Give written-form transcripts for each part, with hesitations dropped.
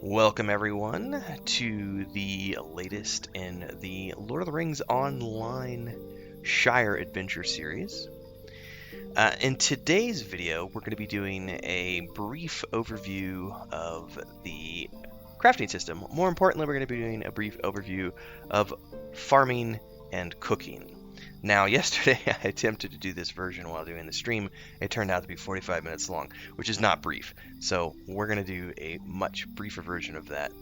Welcome everyone to the latest in the Lord of the Rings Online Shire Adventure series. In today's video, we're going to be doing a brief overview of the crafting system. More importantly, we're going to be doing a brief overview of farming and cooking. Now, yesterday I attempted to do this version while doing the stream. It turned out to be 45 minutes long, which is not brief. So we're going to do a much briefer version of that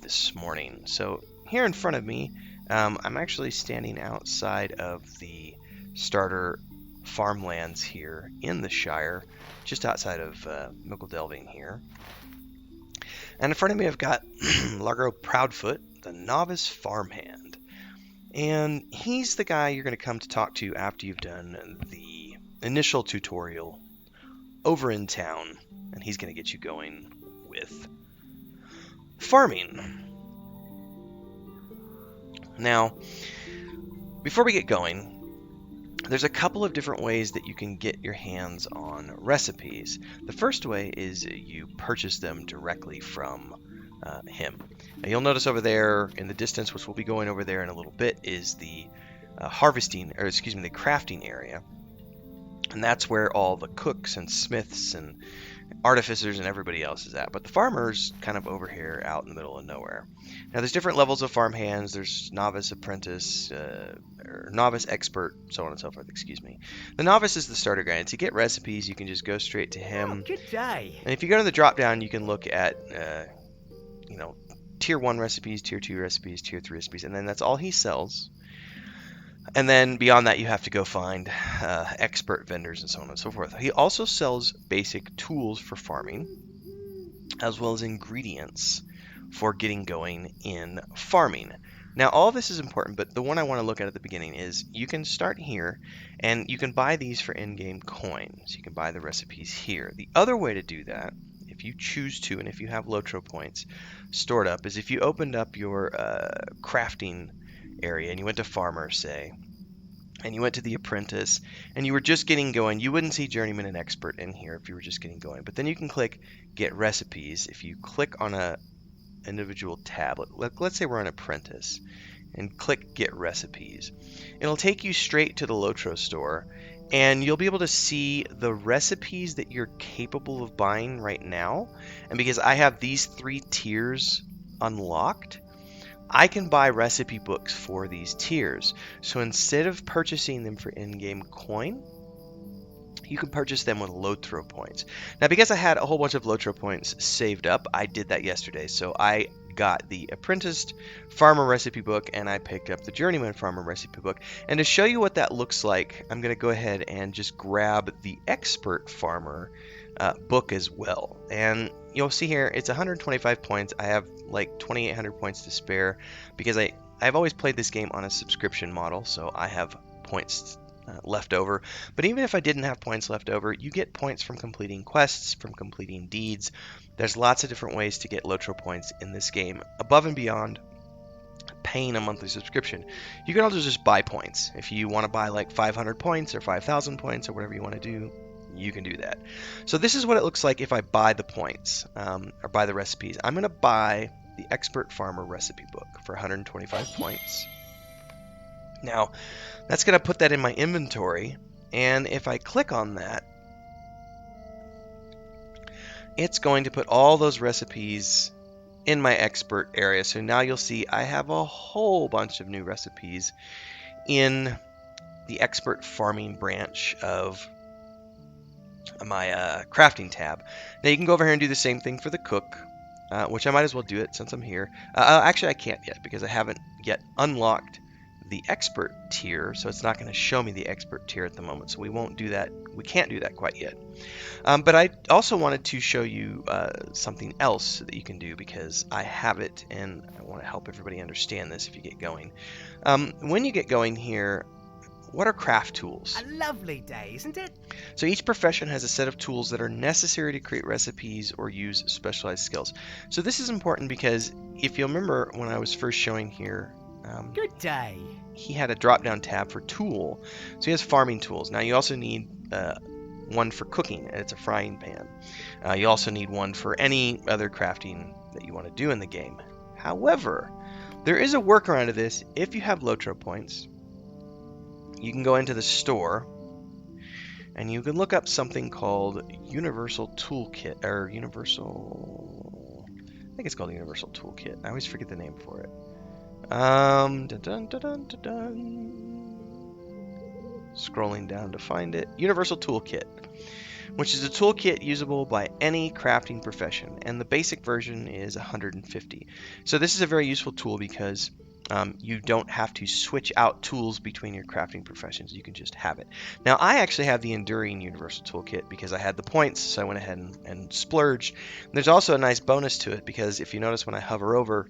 this morning. So here in front of me, I'm actually standing outside of the starter farmlands here in the Shire, just outside of Mickle Delving here. And in front of me I've got Largo Proudfoot, the novice farmhand. And he's the guy you're going to come to talk to after you've done the initial tutorial over in town. And he's going to get you going with farming. Now, before we get going, there's a couple of different ways that you can get your hands on recipes. The first way is you purchase them directly from him. Now you'll notice over there in the distance, which we'll be going over there in a little bit, is the the crafting area. And that's where all the cooks and smiths and artificers and everybody else is at. But the farmer's kind of over here out in the middle of nowhere. Now there's different levels of farm hands. There's novice, apprentice, or novice, expert, so on and so forth, excuse me. The novice is the starter guy, and to get recipes you can just go straight to him. Oh, good day. And if you go to the drop down, you can look at tier 1 recipes, tier 2 recipes, tier 3 recipes, and then that's all he sells. And then beyond that, you have to go find expert vendors and so on and so forth. He also sells basic tools for farming, as well as ingredients for getting going in farming. Now, all of this is important, but the one I want to look at the beginning is you can start here, and you can buy these for in-game coins. You can buy the recipes here. The other way to do that, if you choose to, and if you have lotro points stored up, is if you opened up your crafting area and you went to farmer, say, and you went to the apprentice and you were just getting going, you wouldn't see journeyman and expert in here if you were just getting going. But then you can click get recipes. If you click on a individual tab, let's say we're on apprentice, and click get recipes, it'll take you straight to the lotro store, and you'll be able to see the recipes that you're capable of buying right now. And because I have these 3 tiers unlocked, I can buy recipe books for these tiers. So instead of purchasing them for in-game coin, you can purchase them with lotro points. Now, because I had a whole bunch of lotro points saved up, I did that yesterday. So I got the Apprenticed Farmer recipe book, and I picked up the Journeyman Farmer recipe book. And to show you what that looks like, I'm going to go ahead and just grab the Expert Farmer book as well. And you'll see here it's 125 points. I have like 2,800 points to spare because I've always played this game on a subscription model, so I have points left over. But even if I didn't have points left over, you get points from completing quests, from completing deeds. There's lots of different ways to get lotro points in this game above and beyond paying a monthly subscription. You can also just buy points. If you want to buy like 500 points or 5,000 points or whatever you want to do, you can do that. So this is what it looks like if I buy the points or buy the recipes. I'm going to buy the Expert Farmer recipe book for 125 points. Now, that's going to put that in my inventory, and if I click on that, it's going to put all those recipes in my expert area. So now you'll see I have a whole bunch of new recipes in the expert farming branch of my crafting tab. Now you can go over here and do the same thing for the cook, which I might as well do it since I'm here. Actually, I can't yet because I haven't yet unlocked the expert tier, so it's not going to show me the expert tier at the moment, so we won't do that. We can't do that quite yet. But I also wanted to show you something else that you can do because I have it, and I want to help everybody understand this if you get going. When you get going here, what are craft tools? A lovely day, isn't it? So each profession has a set of tools that are necessary to create recipes or use specialized skills. So this is important because if you'll remember when I was first showing here, Good day. he had a drop-down tab for tool. So he has farming tools. Now you also need one for cooking, and it's a frying pan. You also need one for any other crafting that you want to do in the game. However, there is a workaround to this. If you have lotro points, you can go into the store and you can look up something called Universal Toolkit, or Universal, I think it's called the Universal Toolkit. I always forget the name for it. Dun, dun, dun, dun, dun, dun. Scrolling down to find it. Universal Toolkit, which is a toolkit usable by any crafting profession, and the basic version is 150. So this is a very useful tool because you don't have to switch out tools between your crafting professions. You can just have it. Now, I actually have the Enduring Universal Toolkit because I had the points, so I went ahead and splurged. And there's also a nice bonus to it because if you notice when I hover over,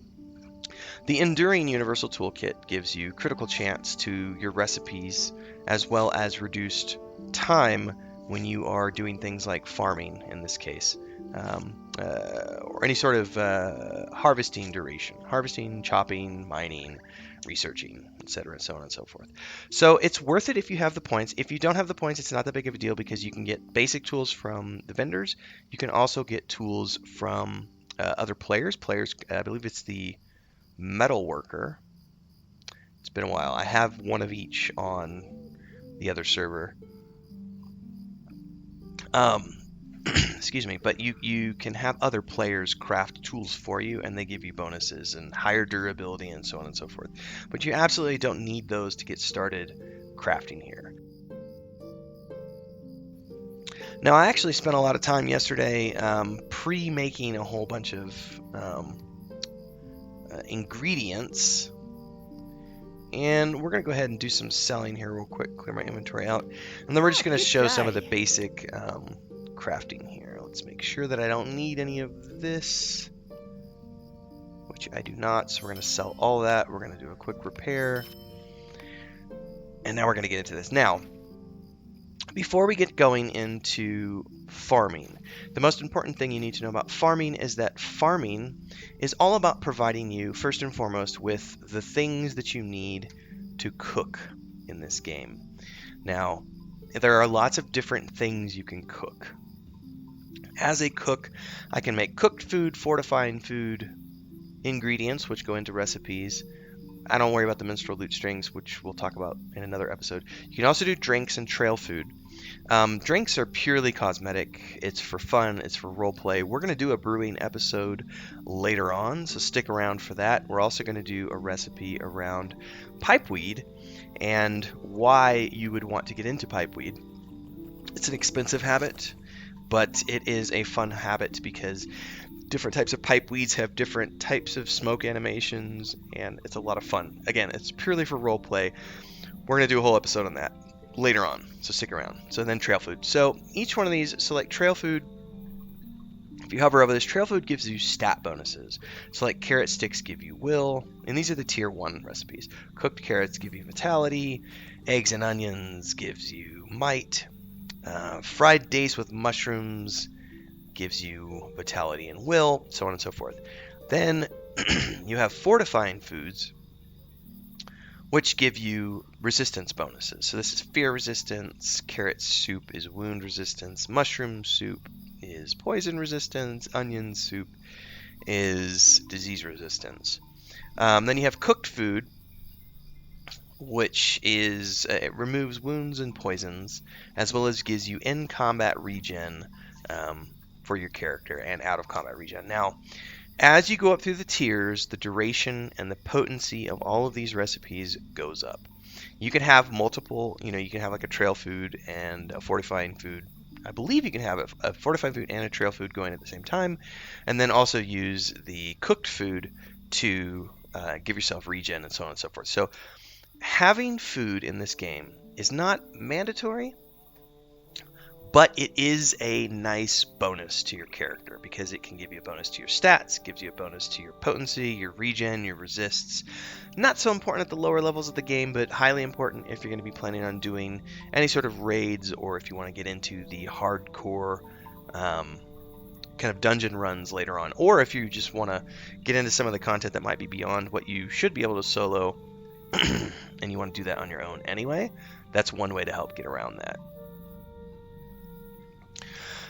the Enduring Universal Toolkit gives you critical chance to your recipes as well as reduced time when you are doing things like farming in this case, or any sort of harvesting duration, harvesting, chopping, mining, researching, etc., so on and so forth. So it's worth it if you have the points. If you don't have the points, it's not that big of a deal because you can get basic tools from the vendors. You can also get tools from other players. I believe it's the metal worker. It's been a while. I have one of each on the other server. Excuse me, but you can have other players craft tools for you and they give you bonuses and higher durability and so on and so forth. But you absolutely don't need those to get started crafting here. Now, I actually spent a lot of time yesterday pre-making a whole bunch of ingredients. And we're going to go ahead and do some selling here real quick, clear my inventory out. And then we're just going to show some of the basic crafting here. Let's make sure that I don't need any of this, which I do not. So we're going to sell all that. We're going to do a quick repair. And now we're going to get into this. Now, before we get going into farming, the most important thing you need to know about farming is that farming is all about providing you, first and foremost, with the things that you need to cook in this game. Now, there are lots of different things you can cook. As a cook, I can make cooked food, fortifying food, ingredients, which go into recipes. I don't worry about the minstrel lute strings, which we'll talk about in another episode. You can also do drinks and trail food. Drinks are purely cosmetic. It's for fun. It's for roleplay. We're going to do a brewing episode later on, so stick around for that. We're also going to do a recipe around pipeweed and why you would want to get into pipeweed. It's an expensive habit, but it is a fun habit because different types of pipeweeds have different types of smoke animations, and it's a lot of fun. Again, it's purely for roleplay. We're going to do a whole episode on that later on, so stick around. So then trail food. So each one of these, so like trail food, if you hover over this, trail food gives you stat bonuses. So like carrot sticks give you will, and these are the tier 1 recipes. Cooked carrots give you vitality, eggs and onions gives you might, fried dace with mushrooms gives you vitality and will, so on and so forth. Then you have fortifying foods, which give you resistance bonuses. So this is fear resistance, carrot soup is wound resistance, mushroom soup is poison resistance, onion soup is disease resistance. Then you have cooked food, which is it removes wounds and poisons, as well as gives you in-combat regen for your character and out-of-combat regen. Now, as you go up through the tiers, the duration and the potency of all of these recipes goes up. You can have multiple, you can have like a trail food and a fortifying food. I believe you can have a fortifying food and a trail food going at the same time, and then also use the cooked food to give yourself regen and so on and so forth. So having food in this game is not mandatory, but it is a nice bonus to your character because it can give you a bonus to your stats, gives you a bonus to your potency, your regen, your resists. Not so important at the lower levels of the game, but highly important if you're going to be planning on doing any sort of raids or if you want to get into the hardcore kind of dungeon runs later on. Or if you just want to get into some of the content that might be beyond what you should be able to solo and you want to do that on your own anyway, that's one way to help get around that.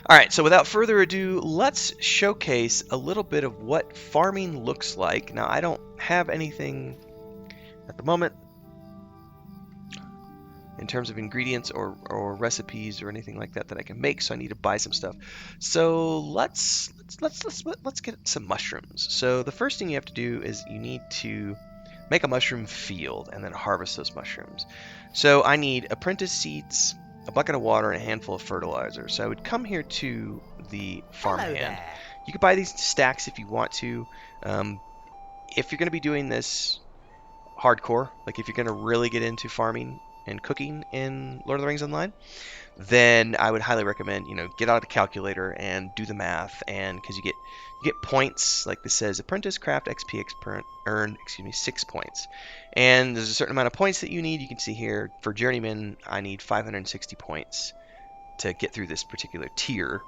All right, so without further ado, let's showcase a little bit of what farming looks like. Now, I don't have anything at the moment in terms of ingredients or recipes or anything like that that I can make, so I need to buy some stuff. So let's get some mushrooms. So the first thing you have to do is you need to make a mushroom field and then harvest those mushrooms. So I need apprentice seeds, a bucket of water, and a handful of fertilizer. So I would come here to the farmhand. there. You can buy these stacks if you want to. If you're going to be doing this hardcore, like if you're going to really get into farming and cooking in Lord of the Rings Online, then I would highly recommend, get out a calculator and do the math, and because you get points, like this says, apprentice craft XP earn 6 points, and there's a certain amount of points that you need. You can see here for journeyman, I need 560 points to get through this particular tier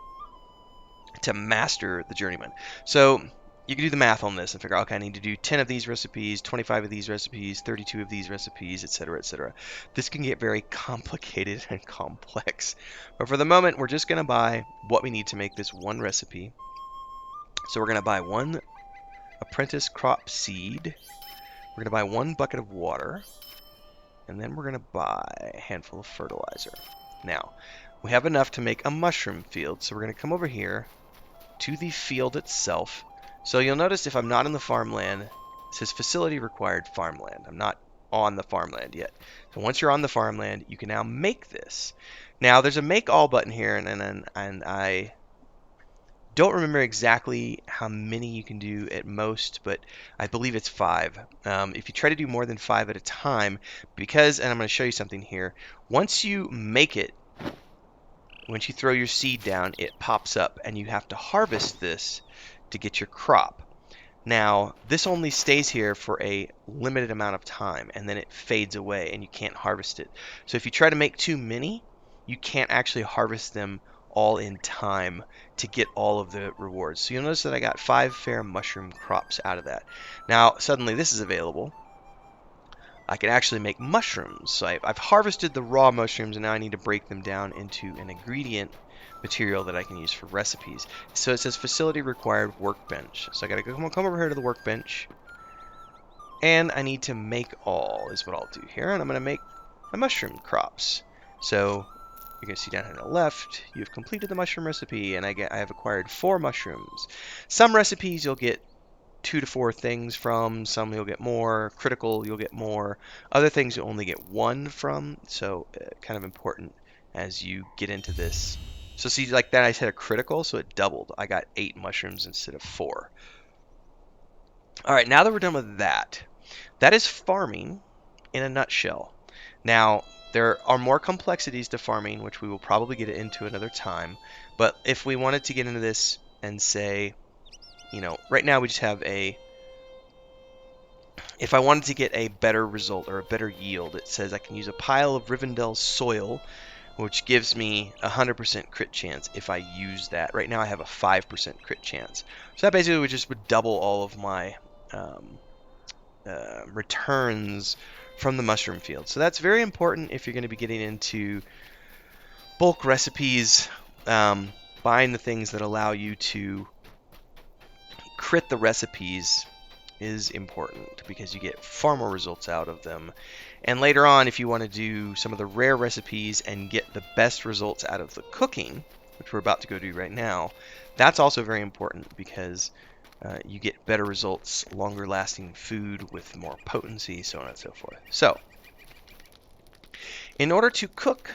to master the journeyman. So you can do the math on this and figure out, okay, I need to do 10 of these recipes, 25 of these recipes, 32 of these recipes, etc., etc. This can get very complicated and complex. But for the moment, we're just going to buy what we need to make this one recipe. So we're going to buy one apprentice crop seed. We're going to buy one bucket of water. And then we're going to buy a handful of fertilizer. Now, we have enough to make a mushroom field. So we're going to come over here to the field itself. So you'll notice if I'm not in the farmland, it says facility required farmland. I'm not on the farmland yet. So once you're on the farmland, you can now make this. Now there's a make all button here, and I don't remember exactly how many you can do at most, but I believe it's 5. If you try to do more than 5 at a time, and I'm going to show you something here, once you make it, once you throw your seed down, it pops up, and you have to harvest this to get your crop. Now, this only stays here for a limited amount of time, and then it fades away, and you can't harvest it. So if you try to make too many, you can't actually harvest them all in time to get all of the rewards. So you'll notice that I got 5 fair mushroom crops out of that. Now, suddenly this is available. I can actually make mushrooms. So I've harvested the raw mushrooms, and now I need to break them down into an ingredient material that I can use for recipes. So it says facility required workbench. So I gotta come over here to the workbench, and I need to make all is what I'll do here, and I'm gonna make my mushroom crops. So you're gonna see down here on the left, you've completed the mushroom recipe, and I have acquired 4 mushrooms. Some recipes you'll get 2 to 4 things from, some you'll get more, critical you'll get more, other things you'll only get 1 from, so kind of important as you get into this. So see, like that I said a critical, so it doubled. I got 8 mushrooms instead of 4. Alright, now that we're done with that, that is farming in a nutshell. Now, there are more complexities to farming, which we will probably get into another time, but if we wanted to get into this and say, right now we just have if I wanted to get a better result or a better yield, it says I can use a pile of Rivendell soil, which gives me a 100% crit chance if I use that. Right now I have a 5% crit chance. So that basically would double all of my returns from the mushroom field. So that's very important if you're going to be getting into bulk recipes. Buying the things that allow you to crit the recipes is important because you get far more results out of them. And later on, if you want to do some of the rare recipes and get the best results out of the cooking, which we're about to go do right now, that's also very important because you get better results, longer lasting food with more potency, so on and so forth. So, in order to cook,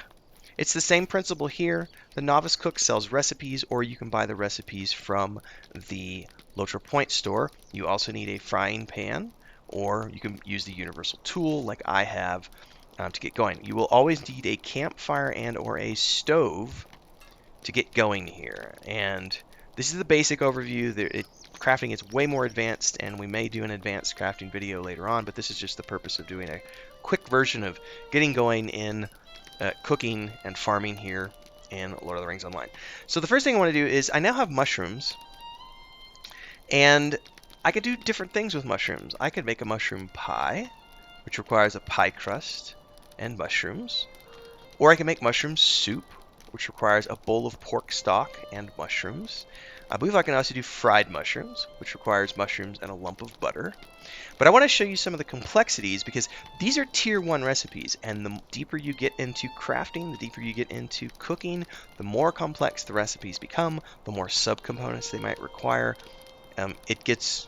it's the same principle here. The novice cook sells recipes, or you can buy the recipes from the Lotro Point store. You also need a frying pan, or you can use the universal tool like I have to get going. You will always need a campfire and or a stove to get going here. And this is the basic overview. Crafting is way more advanced, and we may do an advanced crafting video later on, but this is just the purpose of doing a quick version of getting going in cooking and farming here in Lord of the Rings Online. So the first thing I want to do is I now have mushrooms, and I could do different things with mushrooms. I could make a mushroom pie, which requires a pie crust and mushrooms, or I can make mushroom soup, which requires a bowl of pork stock and mushrooms. I believe I can also do fried mushrooms, which requires mushrooms and a lump of butter. But I want to show you some of the complexities because these are tier 1 recipes, and the deeper you get into crafting, the deeper you get into cooking, the more complex the recipes become, the more subcomponents they might require. It gets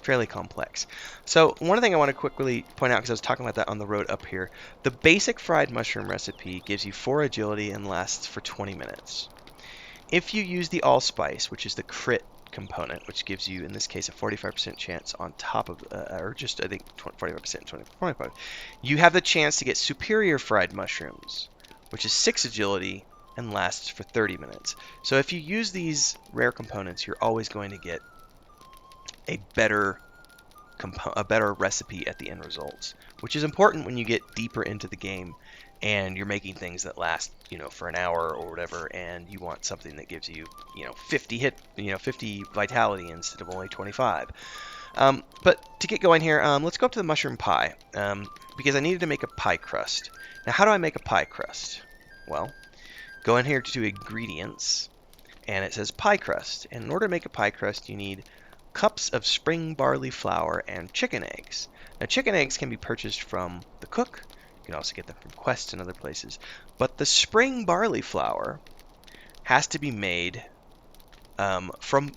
fairly complex. So one thing I want to quickly point out, because I was talking about that on the road up here, the basic fried mushroom recipe gives you 4 agility and lasts for 20 minutes. If you use the allspice, which is the crit component, which gives you, in this case, a 45% chance on top of, or just, I think, 45%, 25, you have the chance to get superior fried mushrooms, which is 6 agility and lasts for 30 minutes. So if you use these rare components, you're always going to get a better recipe at the end results, which is important when you get deeper into the game and you're making things that last, for an hour or whatever, and you want something that gives you, 50 vitality instead of only 25. But to get going here, let's go up to the mushroom pie, because I needed to make a pie crust. Now, how do I make a pie crust? Well, go in here to ingredients, and it says pie crust. And in order to make a pie crust, you need cups of spring barley flour and chicken eggs. Now, chicken eggs can be purchased from the cook. You can also get them from quests and other places. But the spring barley flour has to be made from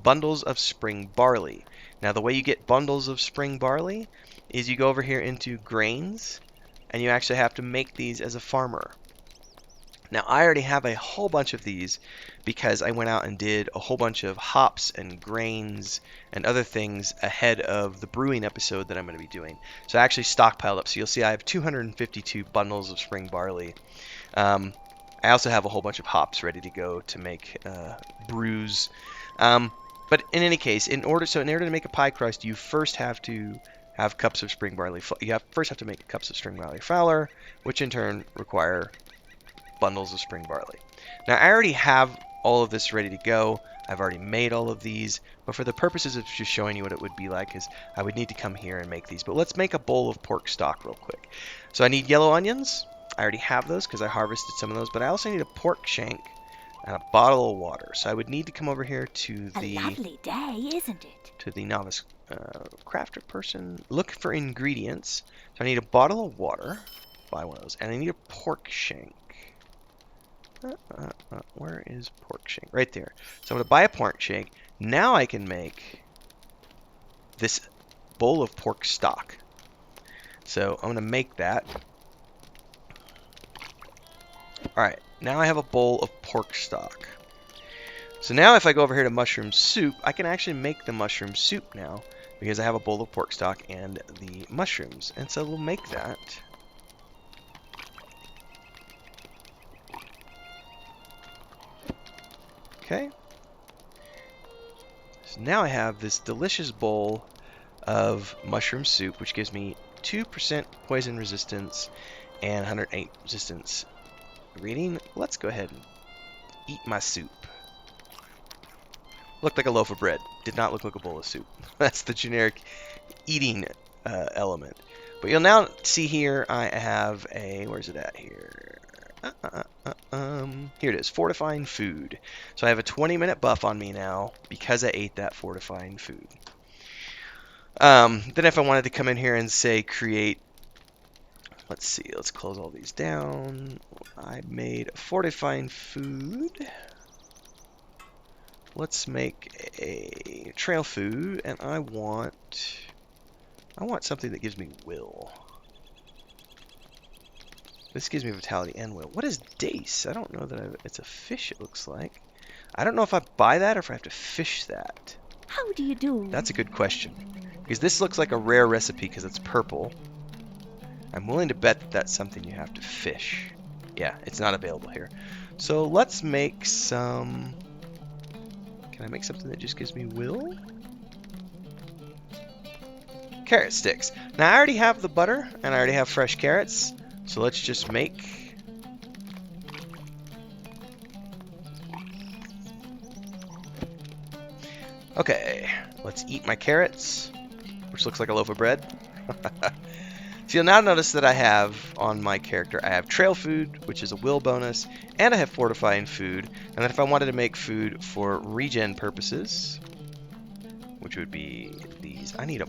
bundles of spring barley. Now, the way you get bundles of spring barley is you go over here into grains, and you actually have to make these as a farmer. Now, I already have a whole bunch of these because I went out and did a whole bunch of hops and grains and other things ahead of the brewing episode that I'm going to be doing. So I actually stockpiled up. So you'll see I have 252 bundles of spring barley. I also have a whole bunch of hops ready to go to make brews. But in any case, in order to make a pie crust, you first have to have cups of spring barley. First have to make cups of spring barley flour, which in turn require bundles of spring barley. Now, I already have all of this ready to go. I've already made all of these, but for the purposes of just showing you what it would be like, is I would need to come here and make these. But let's make a bowl of pork stock real quick. So I need yellow onions. I already have those because I harvested some of those, but I also need a pork shank and a bottle of water. So I would need to come over here to the... A lovely day, isn't it? To the novice crafter person. Look for ingredients. So I need a bottle of water. Buy one of those. And I need a pork shank. Where is pork shank? Right there. So I'm going to buy a pork shank. Now I can make this bowl of pork stock. So I'm going to make that. Alright, now I have a bowl of pork stock. So now if I go over here to mushroom soup, I can actually make the mushroom soup now because I have a bowl of pork stock and the mushrooms. And so we'll make that. Okay. So now I have this delicious bowl of mushroom soup, which gives me 2% poison resistance and 108 resistance reading. Let's go ahead and eat my soup. Looked like a loaf of bread. Did not look like a bowl of soup. That's the generic eating element. But you'll now see here I have a... Where's it at here? Here it is, fortifying food. So I have a 20-minute buff on me now because I ate that fortifying food. Then if I wanted to come in here and say create, let's see, let's close all these down. I made fortifying food. Let's make a trail food, and I want something that gives me will. This gives me vitality and will. What is dace? I don't know that it's a fish, it looks like. I don't know if I buy that or if I have to fish that. How do you do? That's a good question. Because this looks like a rare recipe because it's purple. I'm willing to bet that that's something you have to fish. Yeah, it's not available here. So let's make some... Can I make something that just gives me will? Carrot sticks. Now I already have the butter and I already have fresh carrots. So let's just make... Okay, let's eat my carrots, which looks like a loaf of bread. So you'll now notice that I have on my character, I have trail food, which is a will bonus, and I have fortifying food. And then if I wanted to make food for regen purposes, which would be these, I need a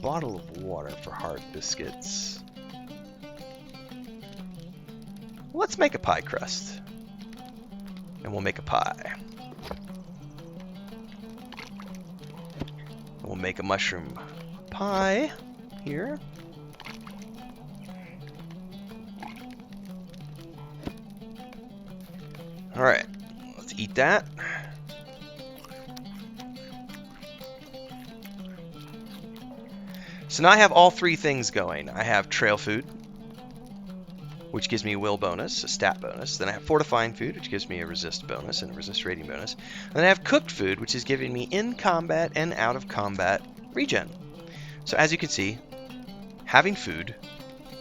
bottle of water for hard biscuits. Let's make a pie crust. And we'll make a pie. We'll make a mushroom pie here. Alright, let's eat that. So now I have all three things going. I have trail food, which gives me a will bonus, a stat bonus. Then I have fortifying food, which gives me a resist bonus and a resist rating bonus. And then I have cooked food, which is giving me in combat and out of combat regen. So as you can see, having food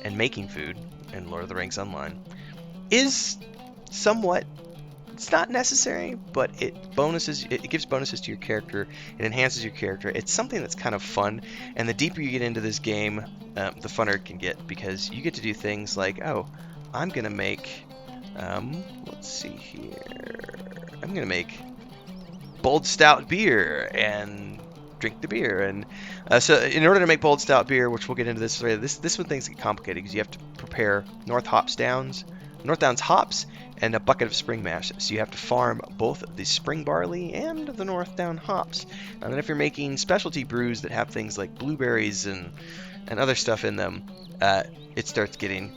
and making food in Lord of the Rings Online is somewhat, it's not necessary, but it gives bonuses to your character. It enhances your character. It's something that's kind of fun, and the deeper you get into this game, the funner it can get, because you get to do things like, oh, I'm gonna make, let's see here, I'm gonna make bold stout beer and drink the beer. And so in order to make bold stout beer, which we'll get into this later, this one things get complicated because you have to prepare North Downs hops and a bucket of spring mash. So you have to farm both the spring barley and the North Down hops. And then if you're making specialty brews that have things like blueberries and other stuff in them, it starts getting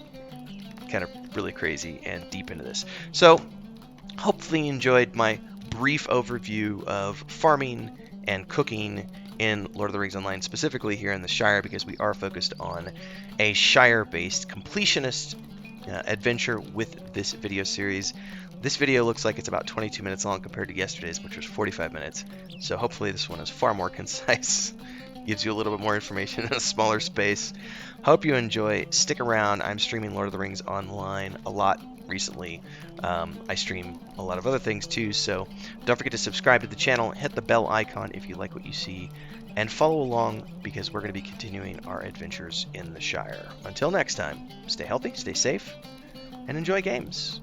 kind of really crazy and deep into this. So hopefully you enjoyed my brief overview of farming and cooking in Lord of the Rings Online, specifically here in the Shire, because we are focused on a Shire-based completionist adventure with this video series. This video looks like it's about 22 minutes long compared to yesterday's, which was 45 minutes. So hopefully this one is far more concise, gives you a little bit more information in a smaller space. Hope you enjoy. Stick around. I'm streaming Lord of the Rings Online a lot recently. I stream a lot of other things too, so don't forget to subscribe to the channel, hit the bell icon if you like what you see, and follow along because we're going to be continuing our adventures in the Shire. Until next time, stay healthy, stay safe, and enjoy games.